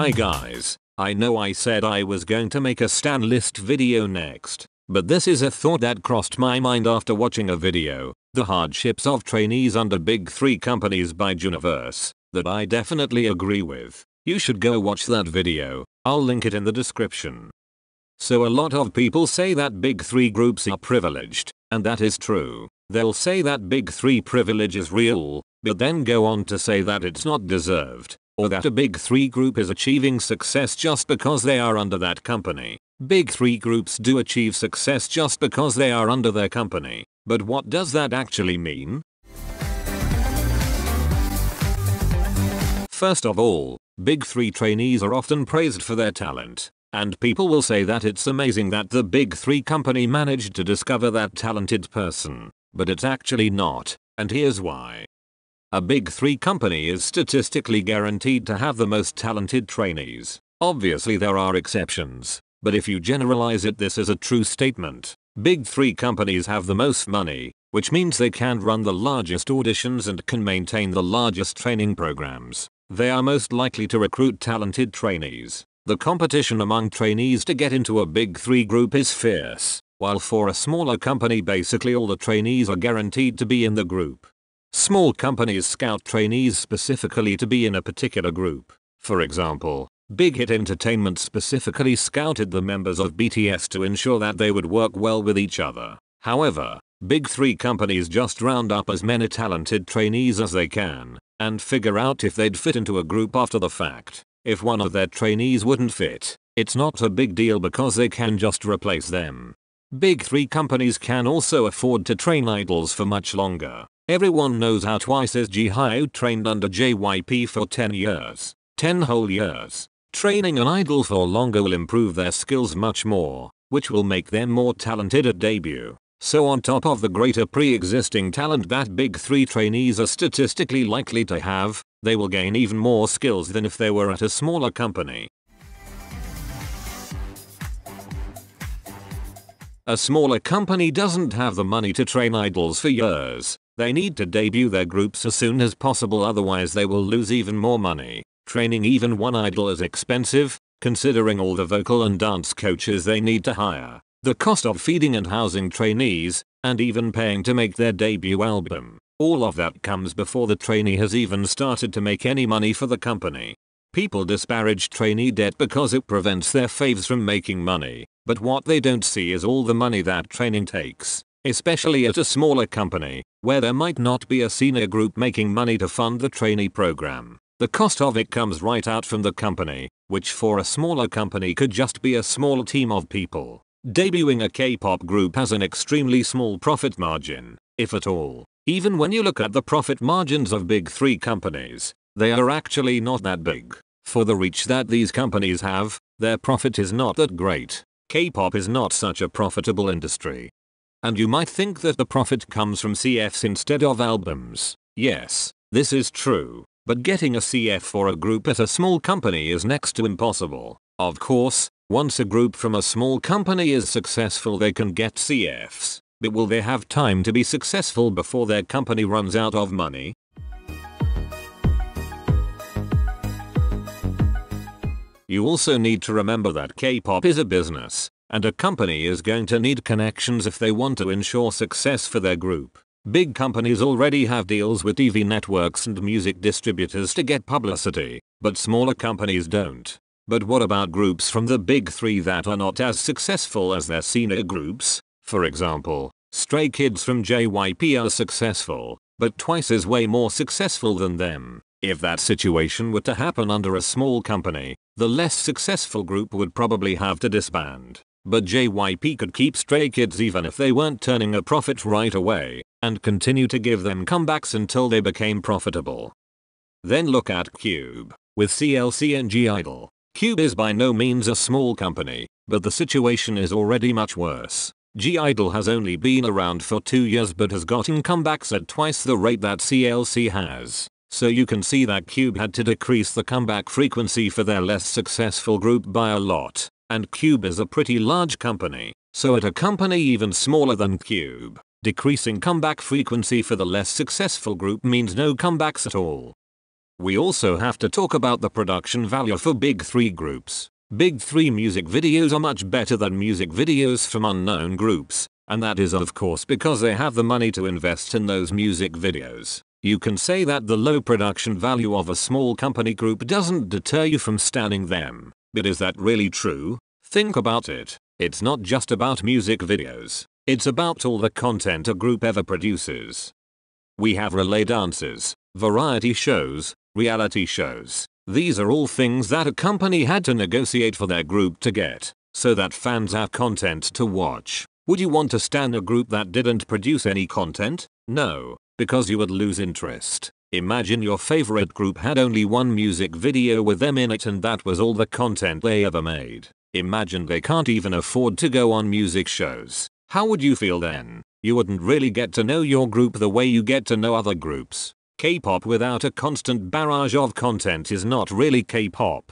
Hi guys, I know I said I was going to make a stan list video next, but this is a thought that crossed my mind after watching a video, The Hardships of Trainees Under Big 3 Companies by Juniverse, that I definitely agree with. You should go watch that video, I'll link it in the description. So a lot of people say that Big 3 groups are privileged, and that is true. They'll say that Big 3 privilege is real, but then go on to say that it's not deserved, or that a Big 3 group is achieving success just because they are under that company. Big 3 groups do achieve success just because they are under their company, but what does that actually mean? First of all, Big 3 trainees are often praised for their talent, and people will say that it's amazing that the Big 3 company managed to discover that talented person, but it's actually not, and here's why. A Big 3 company is statistically guaranteed to have the most talented trainees. Obviously there are exceptions, but if you generalize it, this is a true statement. Big 3 companies have the most money, which means they can run the largest auditions and can maintain the largest training programs. They are most likely to recruit talented trainees. The competition among trainees to get into a Big 3 group is fierce, while for a smaller company basically all the trainees are guaranteed to be in the group. Small companies scout trainees specifically to be in a particular group. For example, Big Hit Entertainment specifically scouted the members of BTS to ensure that they would work well with each other. However, Big 3 companies just round up as many talented trainees as they can, and figure out if they'd fit into a group after the fact. If one of their trainees wouldn't fit, it's not a big deal because they can just replace them. Big 3 companies can also afford to train idols for much longer. Everyone knows how Twice's Jihyo trained under JYP for 10 years. 10 whole years. Training an idol for longer will improve their skills much more, which will make them more talented at debut. So on top of the greater pre-existing talent that Big 3 trainees are statistically likely to have, they will gain even more skills than if they were at a smaller company. A smaller company doesn't have the money to train idols for years. They need to debut their groups as soon as possible, otherwise they will lose even more money. Training even one idol is expensive, considering all the vocal and dance coaches they need to hire, the cost of feeding and housing trainees, and even paying to make their debut album. All of that comes before the trainee has even started to make any money for the company. People disparage trainee debt because it prevents their faves from making money, but what they don't see is all the money that training takes. Especially at a smaller company, where there might not be a senior group making money to fund the trainee program. The cost of it comes right out from the company, which for a smaller company could just be a small team of people. Debuting a K-pop group has an extremely small profit margin, if at all. Even when you look at the profit margins of Big 3 companies, they are actually not that big. For the reach that these companies have, their profit is not that great. K-pop is not such a profitable industry. And you might think that the profit comes from CFs instead of albums. Yes, this is true, but getting a CF for a group at a small company is next to impossible. Of course, once a group from a small company is successful they can get CFs, but will they have time to be successful before their company runs out of money? You also need to remember that K-pop is a business, and a company is going to need connections if they want to ensure success for their group. Big companies already have deals with TV networks and music distributors to get publicity, but smaller companies don't. But what about groups from the Big 3 that are not as successful as their senior groups? For example, Stray Kids from JYP are successful, but Twice is way more successful than them. If that situation were to happen under a small company, the less successful group would probably have to disband. But JYP could keep Stray Kids even if they weren't turning a profit right away, and continue to give them comebacks until they became profitable. Then look at Cube, with CLC and G-Idol. Cube is by no means a small company, but the situation is already much worse. G-Idol has only been around for 2 years but has gotten comebacks at twice the rate that CLC has. So you can see that Cube had to decrease the comeback frequency for their less successful group by a lot. And Cube is a pretty large company, so at a company even smaller than Cube, decreasing comeback frequency for the less successful group means no comebacks at all. We also have to talk about the production value for big 3 groups. Big 3 music videos are much better than music videos from unknown groups, and that is of course because they have the money to invest in those music videos. You can say that the low production value of a small company group doesn't deter you from standing them, but is that really true? Think about it. It's not just about music videos. It's about all the content a group ever produces. We have relay dances, variety shows, reality shows. These are all things that a company had to negotiate for their group to get, so that fans have content to watch. Would you want to stan a group that didn't produce any content? No, because you would lose interest. Imagine your favorite group had only one music video with them in it and that was all the content they ever made. Imagine they can't even afford to go on music shows. How would you feel then? You wouldn't really get to know your group the way you get to know other groups. K-pop without a constant barrage of content is not really K-pop.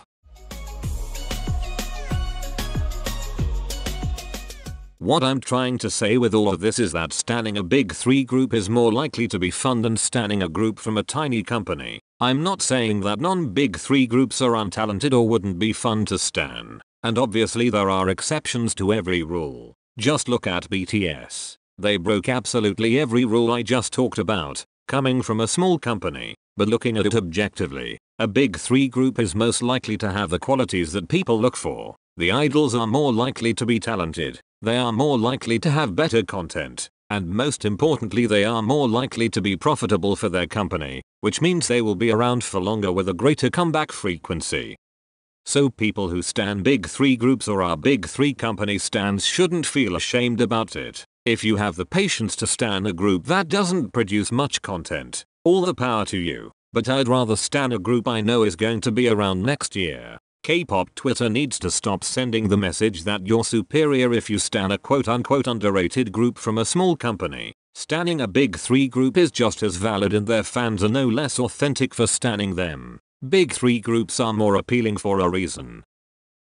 What I'm trying to say with all of this is that stanning a big 3 group is more likely to be fun than stanning a group from a tiny company. I'm not saying that non-big 3 groups are untalented or wouldn't be fun to stan. And obviously there are exceptions to every rule. Just look at BTS. They broke absolutely every rule I just talked about, coming from a small company. But looking at it objectively, a big 3 group is most likely to have the qualities that people look for. The idols are more likely to be talented. They are more likely to have better content, and most importantly they are more likely to be profitable for their company, which means they will be around for longer with a greater comeback frequency. So people who stan big 3 groups or are big 3 company stans shouldn't feel ashamed about it. If you have the patience to stan a group that doesn't produce much content, all the power to you, but I'd rather stan a group I know is going to be around next year. K-pop Twitter needs to stop sending the message that you're superior if you stan a quote-unquote underrated group from a small company. Stanning a big 3 group is just as valid and their fans are no less authentic for stanning them. Big 3 groups are more appealing for a reason.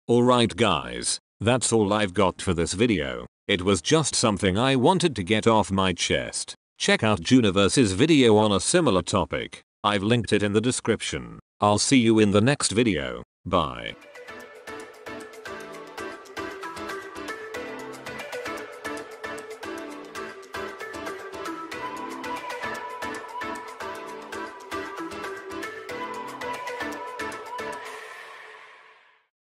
Alright guys, that's all I've got for this video. It was just something I wanted to get off my chest. Check out Juniverse's video on a similar topic. I've linked it in the description. I'll see you in the next video. Bye.